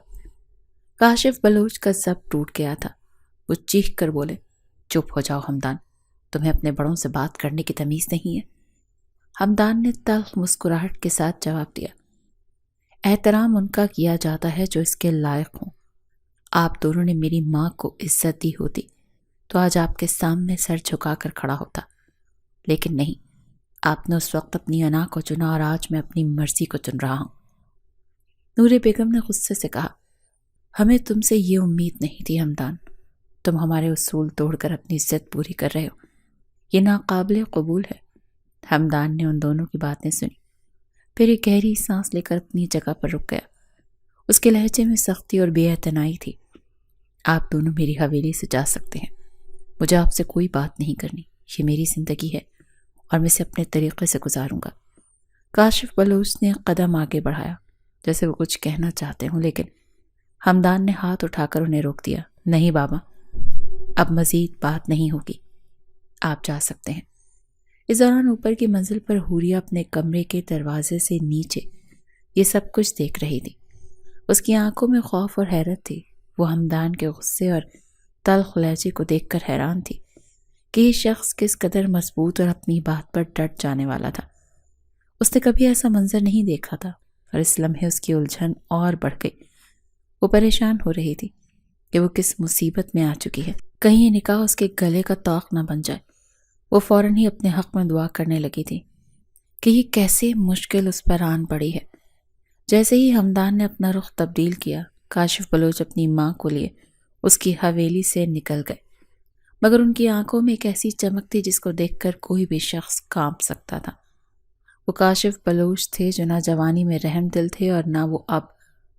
کاشف بلوچ کا ضبط ٹوٹ گیا تھا۔ وہ چیخ کر بولے، چپ ہو جاؤ حمدان، تمہیں اپنے بڑوں سے بات کرنے کی تمیز نہیں ہے۔ حمدان نے تلخ مسکراہٹ کے ساتھ جواب دیا، احترام ان کا کیا جاتا ہے جو اس کے لائق ہوں۔ آپ دونوں نے میری ماں کو عزت دی ہوتی تو آج آپ کے سامنے سر جھکا کر کھڑا ہوتا، لیکن نہیں، آپ نے اس وقت اپنی انا کو چنا اور آج میں اپنی مرضی کو چن رہا ہوں۔ نورے بیگم نے غصے سے کہا، ہمیں تم سے یہ امید نہیں تھی حمدان، تم ہمارے اصول توڑ کر اپنی عزت پوری کر رہے ہو، یہ ناقابل قبول ہے۔ حمدان نے ان دونوں کی باتیں سنی، پھر ایک گہری سانس لے کر اپنی جگہ پر رک گیا۔ اس کے لہجے میں سختی اور بے اعتنائی تھی۔ آپ دونوں میری حویلی سے جا سکتے ہیں، مجھے آپ سے کوئی بات نہیں کرنی، یہ میری زندگی ہے اور میں اسے اپنے طریقے سے گزاروں گا۔ کاشف بلوچ نے قدم آگے بڑھایا جیسے وہ کچھ کہنا چاہتے ہوں، لیکن حمدان نے ہاتھ اٹھا کر انہیں روک دیا۔ نہیں بابا، اب مزید بات نہیں ہوگی، آپ جا سکتے ہیں۔ اس دوران اوپر کی منزل پر حوریہ اپنے کمرے کے دروازے سے نیچے یہ سب کچھ دیکھ رہی تھی۔ اس کی آنکھوں میں خوف اور حیرت تھی۔ وہ حمدان کے غصے اور تلخ لہجے کو دیکھ کر حیران تھی کہ یہ شخص کس قدر مضبوط اور اپنی بات پر ڈٹ جانے والا تھا۔ اس نے کبھی ایسا منظر نہیں دیکھا تھا اور اس لمحے اس کی الجھن اور بڑھ گئی۔ وہ پریشان ہو رہی تھی کہ وہ کس مصیبت میں آ چکی ہے، کہیں یہ نکاح اس کے گلے کا طوق نہ بن جائے۔ وہ فوراً ہی اپنے حق میں دعا کرنے لگی تھی کہ یہ کیسے مشکل اس پر آن پڑی ہے۔ جیسے ہی حمدان نے اپنا رخ تبدیل کیا، کاشف بلوچ اپنی ماں کو لیے اس کی حویلی سے نکل گئے، مگر ان کی آنکھوں میں ایک ایسی چمک تھی جس کو دیکھ کر کوئی بھی شخص کانپ سکتا تھا۔ وہ کاشف بلوچ تھے جو نہ جوانی میں رحم دل تھے اور نہ وہ اب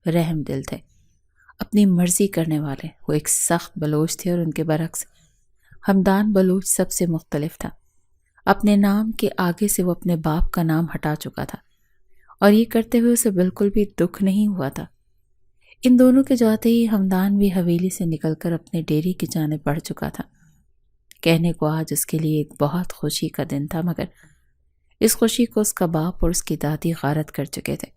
رحم دل تھے، اپنی مرضی کرنے والے۔ وہ ایک سخت بلوچ تھے اور ان کے برعکس حمدان بلوچ سب سے مختلف تھا۔ اپنے نام کے آگے سے وہ اپنے باپ کا نام ہٹا چکا تھا اور یہ کرتے ہوئے اسے بالکل بھی دکھ نہیں ہوا تھا۔ ان دونوں کے جاتے ہی حمدان بھی حویلی سے نکل کر اپنے ڈیری کی جانب بڑھ چکا تھا۔ کہنے کو آج اس کے لیے ایک بہت خوشی کا دن تھا، مگر اس خوشی کو اس کا باپ اور اس کی دادی غارت کر چکے تھے۔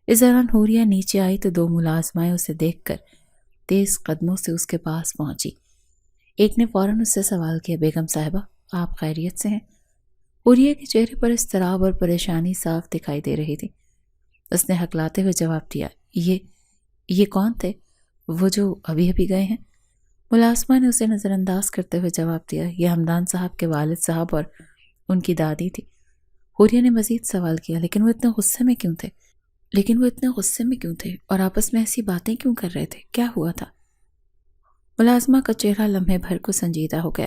اس دوران حوریہ نیچے آئی تو دو ملازمائیں اسے دیکھ کر تیز قدموں سے اس کے پاس پہنچی۔ ایک نے فوراً اس سے سوال کیا، بیگم صاحبہ آپ خیریت سے ہیں؟ حوریہ کے چہرے پر اضطراب اور پریشانی صاف دکھائی دے رہی تھی۔ اس نے ہکلاتے ہوئے جواب دیا، یہ کون تھے؟ وہ جو ابھی ابھی گئے ہیں؟ ملازمہ نے اسے نظر انداز کرتے ہوئے جواب دیا، یہ حمدان صاحب کے والد صاحب اور ان کی دادی تھی۔ حوریہ نے مزید سوال کیا، لیکن وہ اتنے غصے میں کیوں تھے اور آپس میں ایسی باتیں کیوں کر رہے تھے؟ کیا ہوا تھا؟ ملازمہ کا چہرہ لمحے بھر کو سنجیدہ ہو گیا۔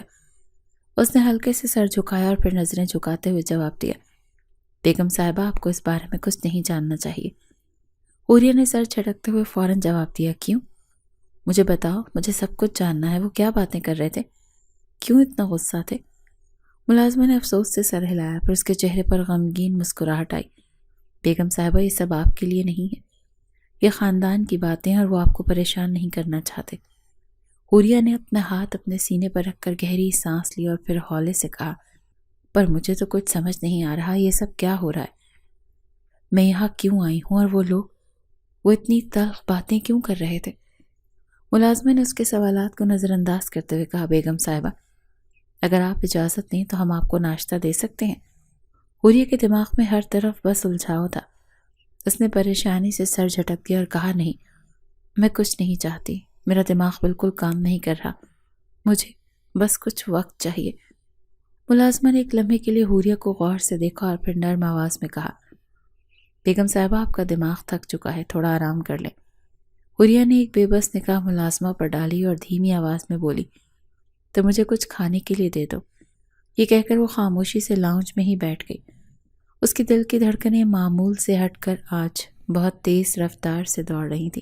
اس نے ہلکے سے سر جھکایا اور پھر نظریں جھکاتے ہوئے جواب دیا، بیگم صاحبہ آپ کو اس بارے میں کچھ نہیں جاننا چاہیے۔ حوریہ نے سر جھٹکتے ہوئے فوراً جواب دیا، کیوں؟ مجھے بتاؤ، مجھے سب کچھ جاننا ہے۔ وہ کیا باتیں کر رہے تھے؟ کیوں اتنا غصہ تھے؟ ملازمہ نے افسوس سے سر ہلایا، پھر اس کے چہرے پر غمگین مسکراہٹ آئی۔ بیگم صاحبہ یہ سب آپ کے لیے نہیں ہے، یہ خاندان کی باتیں اور وہ آپ کو پریشان نہیں کرنا چاہتے۔ حوریہ نے اپنا ہاتھ اپنے سینے پر رکھ کر گہری سانس لی اور پھر ہولے سے کہا، پر مجھے تو کچھ سمجھ نہیں آ رہا، یہ سب کیا ہو رہا ہے؟ میں یہاں کیوں آئی ہوں اور وہ لوگ، وہ اتنی تلخ باتیں کیوں کر رہے تھے؟ ملازمہ نے اس کے سوالات کو نظر انداز کرتے ہوئے کہا، بیگم صاحبہ اگر آپ اجازت دیں تو ہم آپ کو ناشتہ دے سکتے ہیں۔ حوریہ کے دماغ میں ہر طرف بس الجھاؤ تھا۔ اس نے پریشانی سے سر جھٹک دیا اور کہا، نہیں، میں کچھ نہیں چاہتی، میرا دماغ بالکل کام نہیں کر رہا، مجھے بس کچھ وقت چاہیے۔ ملازمہ نے ایک لمحے کے لیے حوریہ کو غور سے دیکھا اور پھر نرم آواز میں کہا، بیگم صاحبہ آپ کا دماغ تھک چکا ہے، تھوڑا آرام کر لیں۔ حوریہ نے ایک بے بس نگاہ ملازمہ پر ڈالی اور دھیمی آواز میں بولی، تو مجھے کچھ کھانے کے لیے دے دو۔ یہ کہہ کر وہ خاموشی سے لاؤنج میں ہی بیٹھ گئی۔ اس کی دل کی دھڑکنیں معمول سے ہٹ کر آج بہت تیز رفتار سے دوڑ رہی تھی۔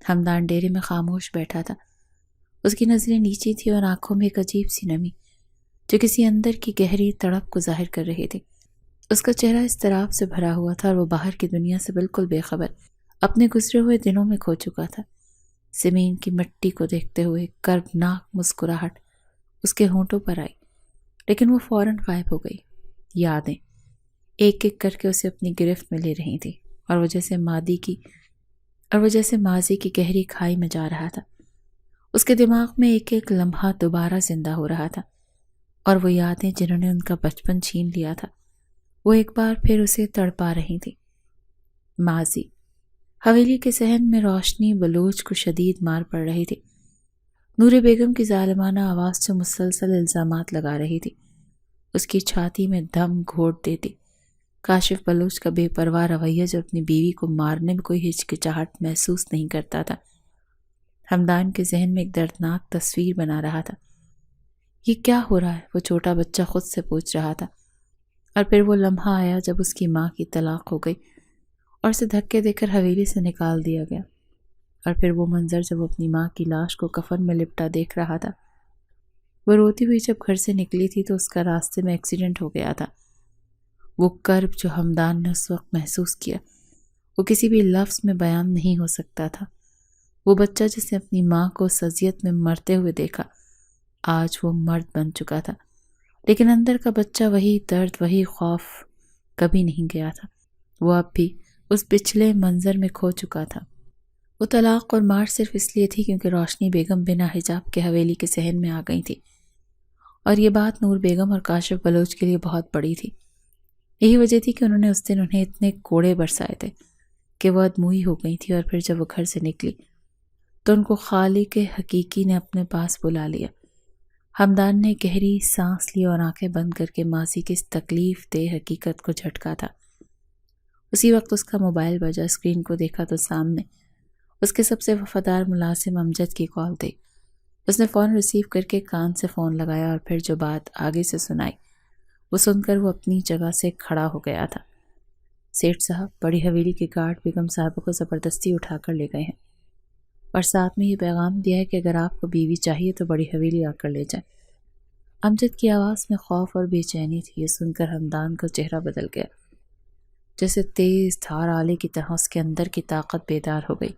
حمدان ڈیرے میں خاموش بیٹھا تھا۔ اس کی نظریں نیچی تھی اور آنکھوں میں ایک عجیب سی نمی جو کسی اندر کی گہری تڑپ کو ظاہر کر رہی تھی۔ اس کا چہرہ اضطراب سے بھرا ہوا تھا اور وہ باہر کی دنیا سے بالکل بے خبر اپنے گزرے ہوئے دنوں میں کھو چکا تھا۔ زمین کی مٹی کو دیکھتے ہوئے کربناک مسکراہٹ اس کے ہونٹوں پر آئی، لیکن وہ فوراً غائب ہو گئی۔ یادیں ایک ایک کر کے اسے اپنی گرفت میں لے رہی تھی اور وہ جیسے ماضی کی گہری کھائی میں جا رہا تھا۔ اس کے دماغ میں ایک ایک لمحہ دوبارہ زندہ ہو رہا تھا اور وہ یادیں جنہوں نے ان کا بچپن چھین لیا تھا وہ ایک بار پھر اسے تڑپا رہی تھی۔ ماضی حویلی کے صحن میں روشنی بلوچ کو شدید مار پڑ رہی تھی۔ نور بیگم کی ظالمانہ آواز سے مسلسل الزامات لگا رہی تھی، اس کی چھاتی میں دم گھونٹ دیتی۔ کاشف بلوچ کا بے پرواہ رویہ جو اپنی بیوی کو مارنے میں کوئی ہچکچاہٹ محسوس نہیں کرتا تھا، حمدان کے ذہن میں ایک دردناک تصویر بنا رہا تھا۔ یہ کیا ہو رہا ہے؟ وہ چھوٹا بچہ خود سے پوچھ رہا تھا۔ اور پھر وہ لمحہ آیا جب اس کی ماں کی طلاق ہو گئی اور اسے دھکے دے کر حویلی سے نکال دیا گیا، اور پھر وہ منظر جب وہ اپنی ماں کی لاش کو کفن میں لپٹا دیکھ رہا تھا۔ وہ روتی ہوئی جب گھر سے نکلی تھی تو اس کا راستے میں ایکسیڈنٹ ہو گیا تھا۔ وہ کرب جو حمدان نے اس وقت محسوس کیا وہ کسی بھی لفظ میں بیان نہیں ہو سکتا تھا۔ وہ بچہ جس نے اپنی ماں کو اس اذیت میں مرتے ہوئے دیکھا، آج وہ مرد بن چکا تھا، لیکن اندر کا بچہ وہی درد، وہی خوف کبھی نہیں گیا تھا۔ وہ اب بھی اس پچھلے منظر میں کھو چکا تھا۔ وہ طلاق اور مار صرف اس لیے تھی کیونکہ روشنی بیگم بنا حجاب کے حویلی کے صحن میں آ گئی تھی، اور یہ بات نور بیگم اور کاشف بلوچ کے لیے بہت بڑی تھی۔ یہی وجہ تھی کہ انہوں نے اس دن انہیں اتنے کوڑے برسائے تھے کہ وہ ادموئی ہو گئی تھی، اور پھر جب وہ گھر سے نکلی تو ان کو خالق حقیقی نے اپنے پاس بلا لیا۔ حمدان نے گہری سانس لی اور آنکھیں بند کر کے ماضی کی اس تکلیف دہ حقیقت کو جھٹکا تھا۔ اسی وقت اس کا موبائل بجا، اسکرین کو دیکھا تو سامنے اس کے سب سے وفادار ملازم امجد کی کال تھی۔ اس نے فون ریسیو کر کے کان سے فون لگایا اور پھر جو بات آگے سے سنائی وہ سن کر وہ اپنی جگہ سے کھڑا ہو گیا تھا۔ سیٹھ صاحب، بڑی حویلی کے گارڈ بیگم صاحبہ کو زبردستی اٹھا کر لے گئے ہیں اور ساتھ میں یہ پیغام دیا ہے کہ اگر آپ کو بیوی چاہیے تو بڑی حویلی آ کر لے جائیں۔ امجد کی آواز میں خوف اور بے چینی تھی۔ یہ سن کر حمدان کا چہرہ بدل گیا، جیسے تیز دھار آلے کی طرح اس کے اندر کی طاقت بیدار ہو گئی۔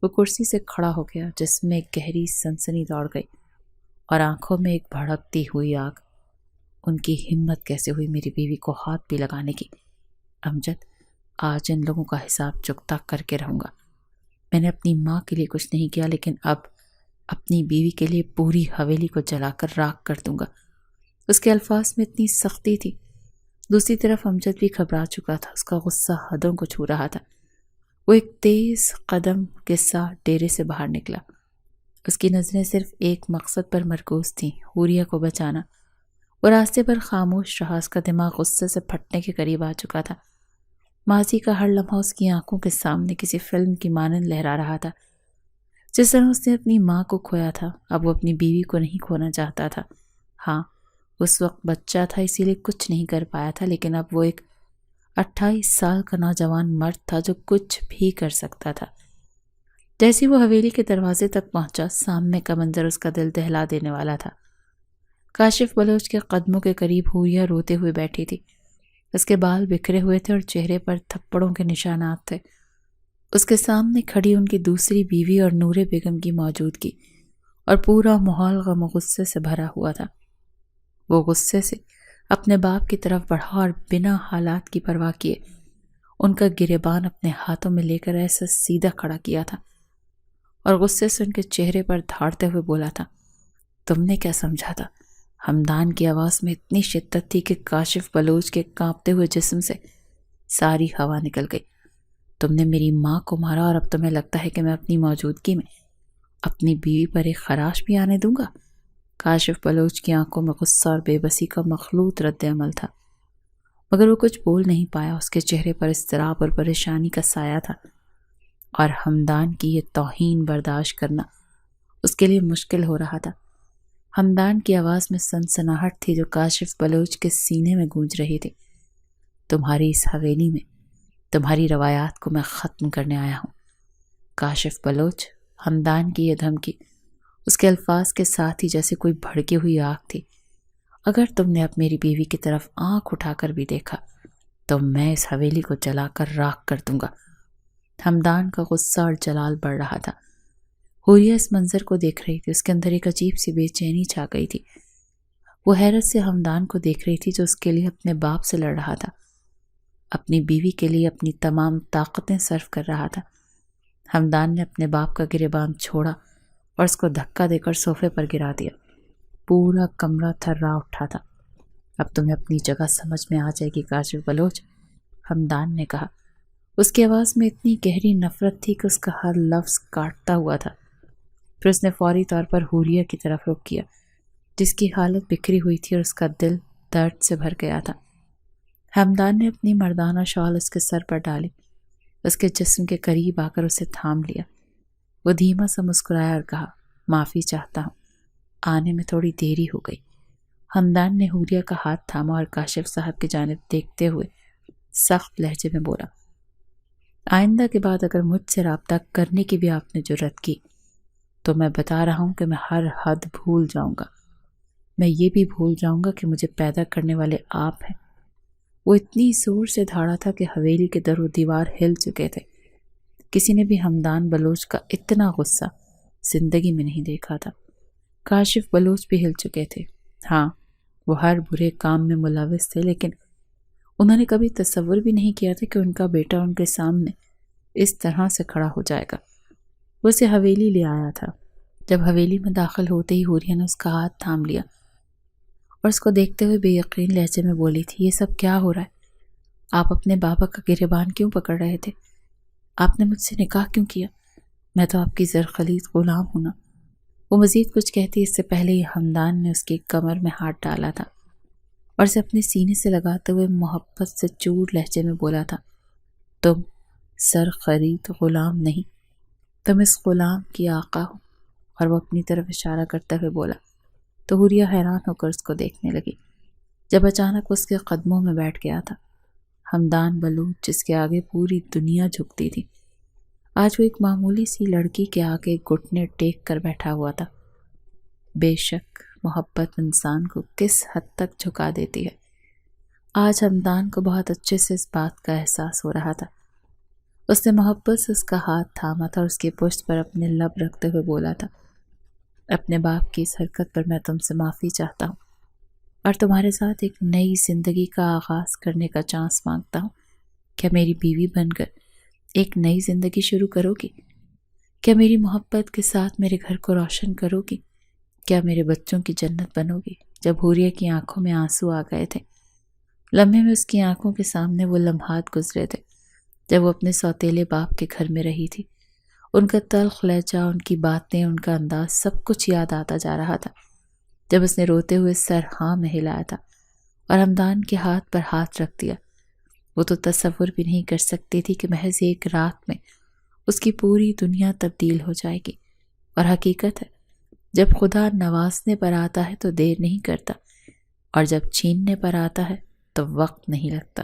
وہ کرسی سے کھڑا ہو گیا، جسم میں ایک گہری سنسنی دوڑ گئی اور آنکھوں میں ایک بھڑکتی ہوئی آگ۔ ان کی ہمت کیسے ہوئی میری بیوی کو ہاتھ بھی لگانے کی؟ امجد، آج ان لوگوں کا حساب چکتا کر کے رہوں گا۔ میں نے اپنی ماں کے لیے کچھ نہیں کیا، لیکن اب اپنی بیوی کے لیے پوری حویلی کو جلا کر راکھ کر دوں گا۔ اس کے الفاظ میں اتنی سختی تھی۔ دوسری طرف امجد بھی گھبرا چکا تھا، اس کا غصہ حدوں کو چھو رہا تھا۔ وہ ایک تیز قدم کے ساتھ ڈیرے سے باہر نکلا۔ اس کی نظریں صرف ایک مقصد پر مرکوز تھیں، حوریہ کو بچانا۔ وہ راستے پر خاموش رہا، اس کا دماغ غصے سے پھٹنے کے قریب آ چکا تھا۔ ماضی کا ہر لمحہ اس کی آنکھوں کے سامنے کسی فلم کی مانند لہرا رہا تھا۔ جس طرح اس نے اپنی ماں کو کھویا تھا، اب وہ اپنی بیوی کو نہیں کھونا چاہتا تھا۔ ہاں، اس وقت بچہ تھا، اسی لیے کچھ نہیں کر پایا تھا، لیکن اب وہ ایک 28 سال کا نوجوان مرد تھا جو کچھ بھی کر سکتا تھا۔ جیسے وہ حویلی کے دروازے تک پہنچا، سامنے کا منظر اس کا دل دہلا دینے والا تھا۔ کاشف بلوچ کے قدموں کے قریب حوریہ روتے ہوئے بیٹھی تھی۔ اس کے بال بکھرے ہوئے تھے اور چہرے پر تھپڑوں کے نشانات تھے۔ اس کے سامنے کھڑی ان کی دوسری بیوی اور نور بیگم کی موجودگی، اور پورا ماحول غم و غصے سے بھرا ہوا تھا۔ وہ غصے سے اپنے باپ کی طرف بڑھا اور بنا حالات کی پرواہ کیے ان کا گریبان اپنے ہاتھوں میں لے کر ایسا سیدھا کھڑا کیا تھا، اور غصے سے ان کے چہرے پر دھاڑتے ہوئے بولا تھا، تم نے کیا سمجھا تھا؟ ہمدان کی آواز میں اتنی شدت تھی کہ کاشف بلوچ کے کانپتے ہوئے جسم سے ساری ہوا نکل گئی۔ تم نے میری ماں کو مارا، اور اب تمہیں لگتا ہے کہ میں اپنی موجودگی میں اپنی بیوی پر ایک خراش بھی آنے دوں گا؟ کاشف بلوچ کی آنکھوں میں غصہ اور بے بسی کا مخلوط رد عمل تھا، مگر وہ کچھ بول نہیں پایا۔ اس کے چہرے پر اضطراب اور پریشانی کا سایہ تھا، اور ہمدان کی یہ توہین برداشت کرنا اس کے لیے مشکل ہو رہا تھا۔ ہمدان کی آواز میں سنسناہٹ تھی جو کاشف بلوچ کے سینے میں گونج رہی تھی۔ تمہاری اس حویلی میں تمہاری روایات کو میں ختم کرنے آیا ہوں۔ کاشف بلوچ، ہمدان کی یہ دھمکی اس کے الفاظ کے ساتھ ہی جیسے کوئی بھڑکی ہوئی آگ تھی۔ اگر تم نے اب میری بیوی کی طرف آنکھ اٹھا کر بھی دیکھا تو میں اس حویلی کو جلا کر راکھ کر دوں گا۔ ہمدان کا غصہ اور جلال بڑھ رہا تھا۔ حوریہ اس منظر کو دیکھ رہی تھی، اس کے اندر ایک عجیب سی بے چینی چھا گئی تھی۔ وہ حیرت سے ہمدان کو دیکھ رہی تھی جو اس کے لیے اپنے باپ سے لڑ رہا تھا، اپنی بیوی کے لیے اپنی تمام طاقتیں صرف کر رہا تھا۔ ہمدان نے اپنے باپ کا گریبان چھوڑا اور اس کو دھکا دے کر صوفے پر گرا دیا۔ پورا کمرہ تھرا اٹھا تھا۔ اب تمہیں اپنی جگہ سمجھ میں آ جائے گی کاشف بلوچ، ہمدان نے کہا۔ اس کی آواز میں اتنی گہری نفرت تھی کہ اس کا ہر لفظ کاٹتا ہوا تھا۔ پھر اس نے فوری طور پر حوریہ کی طرف رخ کیا، جس کی حالت بکھری ہوئی تھی اور اس کا دل درد سے بھر گیا تھا۔ ہمدان نے اپنی مردانہ شال اس کے سر پر ڈالی، اس کے جسم کے قریب آ کر اسے تھام لیا۔ وہ دھیما سا مسکرایا اور کہا، معافی چاہتا ہوں، آنے میں تھوڑی دیری ہو گئی۔ ہمدان نے حوریہ کا ہاتھ تھاما اور کاشف صاحب کی جانب دیکھتے ہوئے سخت لہجے میں بولا، آئندہ کے بعد اگر مجھ سے رابطہ کرنے کی بھی آپ نے جرأت کی تو میں بتا رہا ہوں کہ میں ہر حد بھول جاؤں گا۔ میں یہ بھی بھول جاؤں گا کہ مجھے پیدا کرنے والے آپ ہیں۔ وہ اتنی زور سے دھاڑا تھا کہ حویلی کے در و دیوار ہل چکے تھے۔ کسی نے بھی ہمدان بلوچ کا اتنا غصہ زندگی میں نہیں دیکھا تھا۔ کاشف بلوچ بھی ہل چکے تھے۔ ہاں، وہ ہر برے کام میں ملوث تھے، لیکن انہوں نے کبھی تصور بھی نہیں کیا تھا کہ ان کا بیٹا ان کے سامنے اس طرح سے کھڑا ہو جائے گا۔ وہ اسے حویلی لے آیا تھا۔ جب حویلی میں داخل ہوتے ہی حوریہ نے اس کا ہاتھ تھام لیا اور اس کو دیکھتے ہوئے بے یقین لہجے میں بولی تھی، یہ سب کیا ہو رہا ہے؟ آپ اپنے بابا کا گریبان کیوں پکڑ رہے تھے؟ آپ نے مجھ سے نکاح کیوں کیا؟ میں تو آپ کی زرخلیز غلام ہوں نا۔ وہ مزید کچھ کہتی اس سے پہلے ہی ہمدان نے اس کی کمر میں ہاتھ ڈالا تھا اور اسے اپنے سینے سے لگاتے ہوئے محبت سے چور لہجے میں بولا تھا، تم زرخرید غلام نہیں، تم اس غلام کی آقا ہو۔ اور وہ اپنی طرف اشارہ کرتے ہوئے بولا تو حوریہ حیران ہو کر اس کو دیکھنے لگی، جب اچانک اس کے قدموں میں بیٹھ گیا تھا۔ ہمدان بلوچ، جس کے آگے پوری دنیا جھکتی تھی، آج وہ ایک معمولی سی لڑکی کے آگے گھٹنے ٹیک کر بیٹھا ہوا تھا۔ بے شک محبت انسان کو کس حد تک جھکا دیتی ہے۔ آج ہمدان کو بہت اچھے سے اس بات کا احساس ہو رہا تھا۔ اس نے محبت سے اس کا ہاتھ تھاما تھا اور اس کی پشت پر اپنے لب رکھتے ہوئے بولا تھا، اپنے باپ کی اس حرکت پر میں تم سے معافی چاہتا ہوں اور تمہارے ساتھ ایک نئی زندگی کا آغاز کرنے کا چانس مانگتا ہوں۔ کیا میری بیوی بن کر ایک نئی زندگی شروع کرو گی؟ کیا میری محبت کے ساتھ میرے گھر کو روشن کرو گی؟ کیا میرے بچوں کی جنت بنو گی؟ جب حوریہ کی آنکھوں میں آنسو آ گئے تھے، لمحے میں اس کی آنکھوں کے سامنے وہ لمحات گزرے تھے جب وہ اپنے سوتیلے باپ کے گھر میں رہی تھی۔ ان کا تلخ لہجہ، ان کی باتیں، ان کا انداز، سب کچھ یاد آتا جا رہا تھا۔ جب اس نے روتے ہوئے سر ہاں میں ہلایا تھا اور حمدان کے ہاتھ پر ہاتھ رکھ دیا، وہ تو تصور بھی نہیں کر سکتی تھی کہ محض ایک رات میں اس کی پوری دنیا تبدیل ہو جائے گی۔ اور حقیقت ہے، جب خدا نوازنے پر آتا ہے تو دیر نہیں کرتا، اور جب چھیننے پر آتا ہے تو وقت نہیں لگتا۔